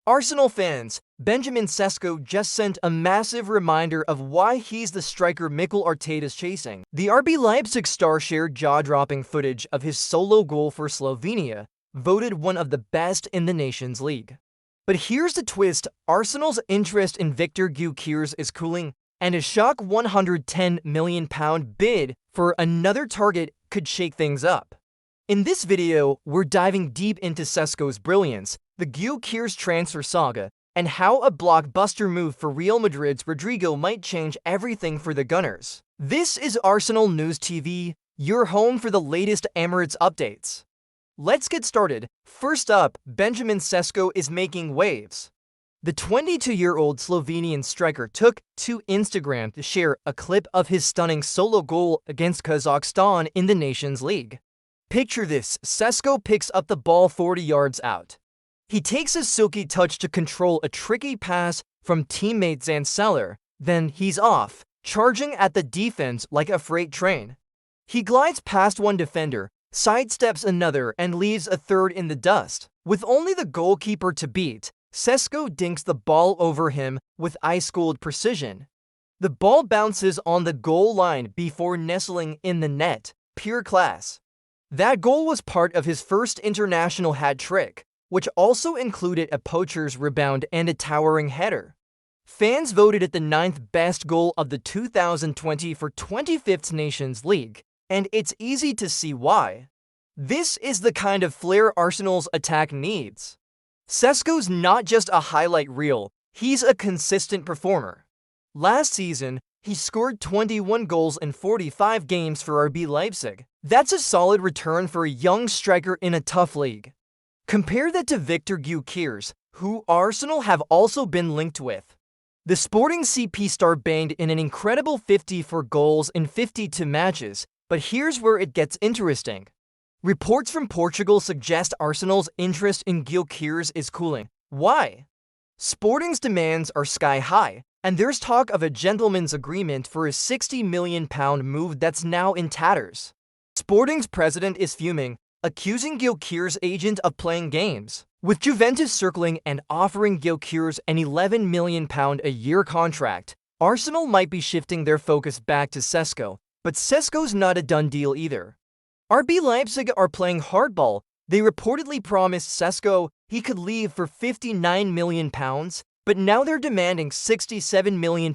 Arsenal fans, Benjamin Sesko just sent a massive reminder of why he's the striker Mikel Arteta is chasing. The RB Leipzig star shared jaw-dropping footage of his solo goal for Slovenia, voted one of the best in the Nations League. But here's the twist: Arsenal's interest in Viktor Gyokeres is cooling, and a shock £110 million bid for another target could shake things up. In this video, we're diving deep into Cesco's brilliance, the Gyokeres transfer saga, and how a blockbuster move for Real Madrid's Rodrygo might change everything for the Gunners. This is Arsenal News TV, your home for the latest Emirates updates. Let's get started. First up, Benjamin Sesko is making waves. The 22-year-old Slovenian striker took to Instagram to share a clip of his stunning solo goal against Kazakhstan in the Nations League. Picture this: Cesco picks up the ball 40 yards out. He takes a silky touch to control a tricky pass from teammate Zanceller, then he's off, charging at the defense like a freight train. He glides past one defender, sidesteps another, and leaves a third in the dust. With only the goalkeeper to beat, Cesco dinks the ball over him with ice-cold precision. The ball bounces on the goal line before nestling in the net. Pure class. That goal was part of his first international hat trick, which also included a poacher's rebound and a towering header. Fans voted it the 9th best goal of the 2020 for 25th Nations League, and it's easy to see why. This is the kind of flair Arsenal's attack needs. Cesco's not just a highlight reel, he's a consistent performer. Last season, he scored 21 goals in 45 games for RB Leipzig. That's a solid return for a young striker in a tough league. Compare that to Viktor Gyokeres, who Arsenal have also been linked with. The Sporting CP star banged in an incredible 54 goals in 52 matches, but here's where it gets interesting. Reports from Portugal suggest Arsenal's interest in Gyokeres is cooling. Why? Sporting's demands are sky high, and there's talk of a gentleman's agreement for a £60 million move that's now in tatters. Sporting's president is fuming, accusing Gyokeres' agent of playing games. With Juventus circling and offering Gyokeres an £11 million a year contract, Arsenal might be shifting their focus back to Cesco, but Cesco's not a done deal either. RB Leipzig are playing hardball. They reportedly promised Cesco he could leave for £59 million, but now they're demanding £67 million.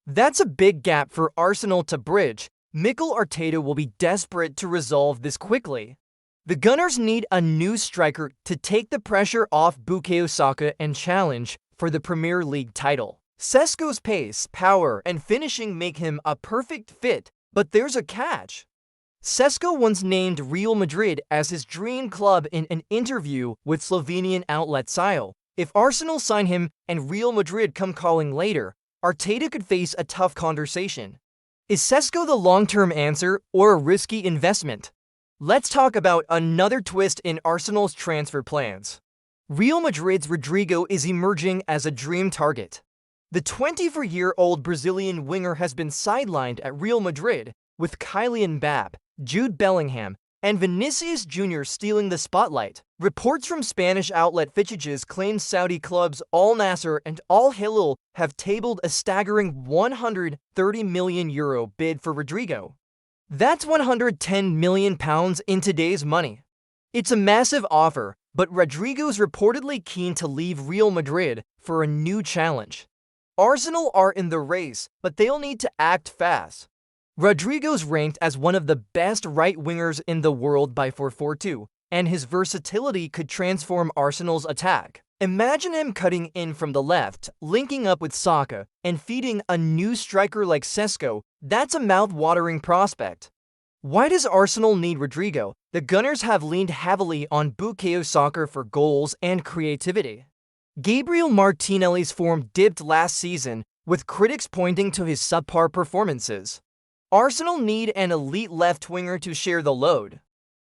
That's a big gap for Arsenal to bridge. Mikel Arteta will be desperate to resolve this quickly. The Gunners need a new striker to take the pressure off Bukayo Saka and challenge for the Premier League title. Cesco's pace, power, and finishing make him a perfect fit, but there's a catch. Cesco once named Real Madrid as his dream club in an interview with Slovenian outlet Saga. If Arsenal sign him and Real Madrid come calling later, Arteta could face a tough conversation. Is Cesco the long-term answer or a risky investment? Let's talk about another twist in Arsenal's transfer plans. Real Madrid's Rodrigo is emerging as a dream target. The 24-year-old Brazilian winger has been sidelined at Real Madrid, with Kylian Mbappe, Jude Bellingham, and Vinicius Jr. stealing the spotlight. Reports from Spanish outlet Fichajes claim Saudi clubs Al Nassr and Al Hilal have tabled a staggering €130 million bid for Rodrigo. That's £110 million in today's money. It's a massive offer, but Rodrigo's reportedly keen to leave Real Madrid for a new challenge. Arsenal are in the race, but they'll need to act fast. Rodrigo's ranked as one of the best right wingers in the world by 442, and his versatility could transform Arsenal's attack. Imagine him cutting in from the left, linking up with Saga, and feeding a new striker like Cesco. That's a mouth-watering prospect. Why does Arsenal need Rodrigo? The Gunners have leaned heavily on Bukayo Saka for goals and creativity. Gabriel Martinelli's form dipped last season, with critics pointing to his subpar performances. Arsenal need an elite left winger to share the load.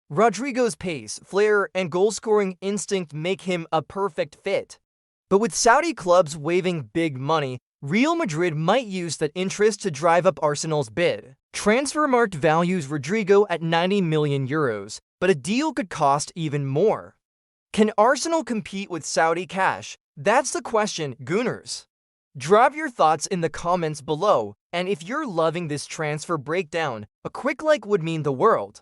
Rodrigo's pace, flair, and goal-scoring instinct make him a perfect fit. But with Saudi clubs waving big money, Real Madrid might use that interest to drive up Arsenal's bid. Transfermarkt values Rodrigo at €90 million, but a deal could cost even more. Can Arsenal compete with Saudi cash? That's the question, Gooners. Drop your thoughts in the comments below, and if you're loving this transfer breakdown, a quick like would mean the world.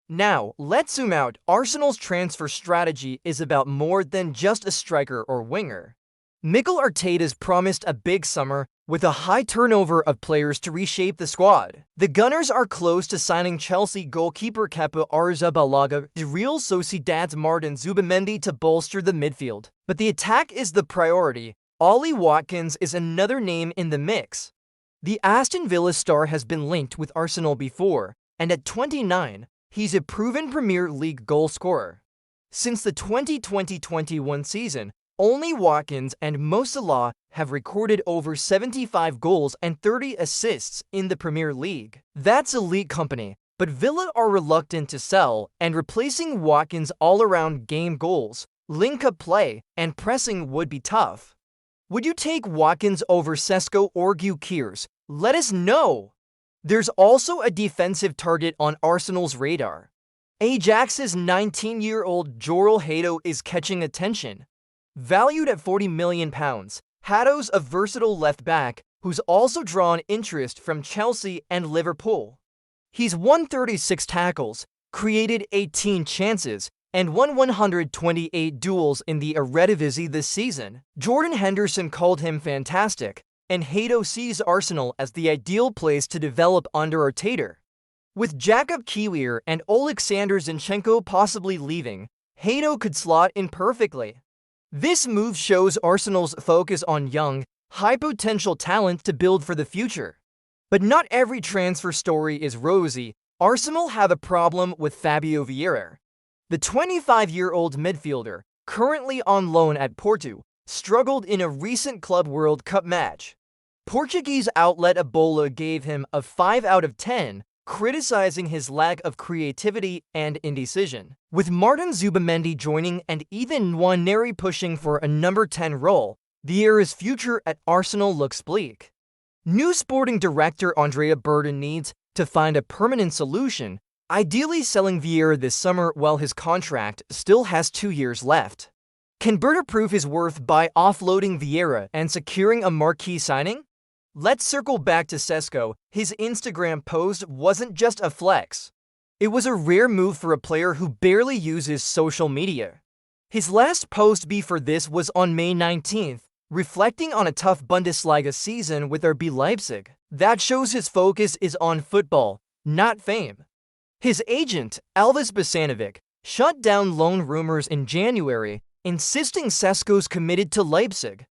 Now, let's zoom out. Arsenal's transfer strategy is about more than just a striker or winger. Mikel Arteta's promised a big summer with a high turnover of players to reshape the squad. The Gunners are close to signing Chelsea goalkeeper Kepa Arrizabalaga, Real Sociedad's Martin Zubimendi to bolster the midfield. But the attack is the priority. Ollie Watkins is another name in the mix. The Aston Villa star has been linked with Arsenal before, and at 29, he's a proven Premier League goal scorer. Since the 2020-21 season, only Watkins and Mo Salah have recorded over 75 goals and 30 assists in the Premier League. That's elite company, but Villa are reluctant to sell, and replacing Watkins' all-around game goals, link-up play, and pressing would be tough. Would you take Watkins over Sesko or Gyokeres? Let us know! There's also a defensive target on Arsenal's radar. Ajax's 19-year-old Jorrel Hato is catching attention. Valued at £40 million, Hato's a versatile left-back who's also drawn interest from Chelsea and Liverpool. He's won 36 tackles, created 18 chances, and won 128 duels in the Eredivisie this season. Jordan Henderson called him fantastic, and Hato sees Arsenal as the ideal place to develop under Arteta. With Jakub Kiwior and Oleksandr Zinchenko possibly leaving, Hato could slot in perfectly. This move shows Arsenal's focus on young, high-potential talent to build for the future. But not every transfer story is rosy. Arsenal have a problem with Fabio Vieira. The 25-year-old midfielder, currently on loan at Porto, struggled in a recent Club World Cup match. Portuguese outlet Ebola gave him a 5 out of 10, criticizing his lack of creativity and indecision. With Martin Zubimendi joining and Ethan Nwaneri pushing for a number 10 role, Vieira's future at Arsenal looks bleak. New sporting director Andrea Berta needs to find a permanent solution, ideally selling Vieira this summer while his contract still has 2 years left. Can Berta prove his worth by offloading Vieira and securing a marquee signing? Let's circle back to Cesco. His Instagram post wasn't just a flex. It was a rare move for a player who barely uses social media. His last post before this was on May 19th, reflecting on a tough Bundesliga season with RB Leipzig. That shows his focus is on football, not fame. His agent, Elvis Bosanovic, shut down loan rumors in January, insisting Cesco's committed to Leipzig.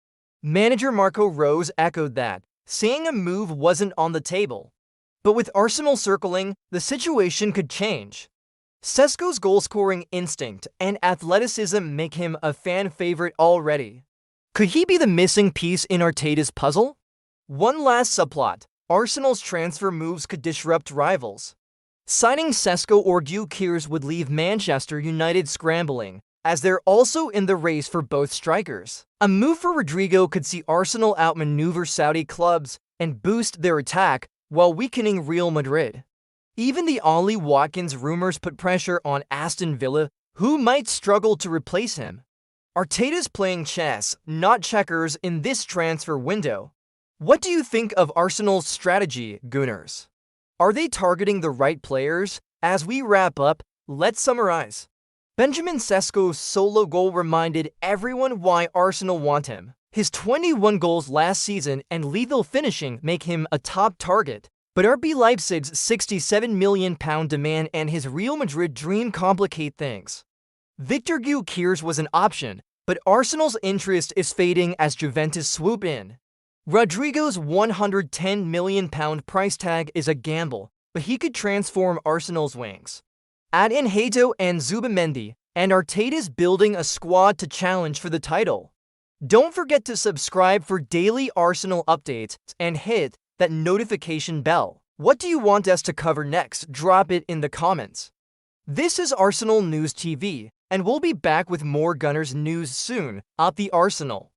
Manager Marco Rose echoed that, saying a move wasn't on the table. But with Arsenal circling, the situation could change. Cesco's goal-scoring instinct and athleticism make him a fan favorite already. Could he be the missing piece in Arteta's puzzle? One last subplot. Arsenal's transfer moves could disrupt rivals. Signing Sesko or Gyokeres would leave Manchester United scrambling, as they're also in the race for both strikers. A move for Rodrigo could see Arsenal outmaneuver Saudi clubs and boost their attack while weakening Real Madrid. Even the Ollie Watkins rumors put pressure on Aston Villa, who might struggle to replace him. Arteta's playing chess, not checkers, in this transfer window. What do you think of Arsenal's strategy, Gooners? Are they targeting the right players? As we wrap up, let's summarize. Benjamin Sesko's solo goal reminded everyone why Arsenal want him. His 21 goals last season and lethal finishing make him a top target, but RB Leipzig's £67 million demand and his Real Madrid dream complicate things. Viktor Gyokeres was an option, but Arsenal's interest is fading as Juventus swoop in. Rodrygo's £110 million price tag is a gamble, but he could transform Arsenal's wings. Add in Hato and Zubimendi, and Arteta's building a squad to challenge for the title. Don't forget to subscribe for daily Arsenal updates and hit that notification bell. What do you want us to cover next? Drop it in the comments. This is Arsenal News TV, and we'll be back with more Gunners news soon at the Arsenal.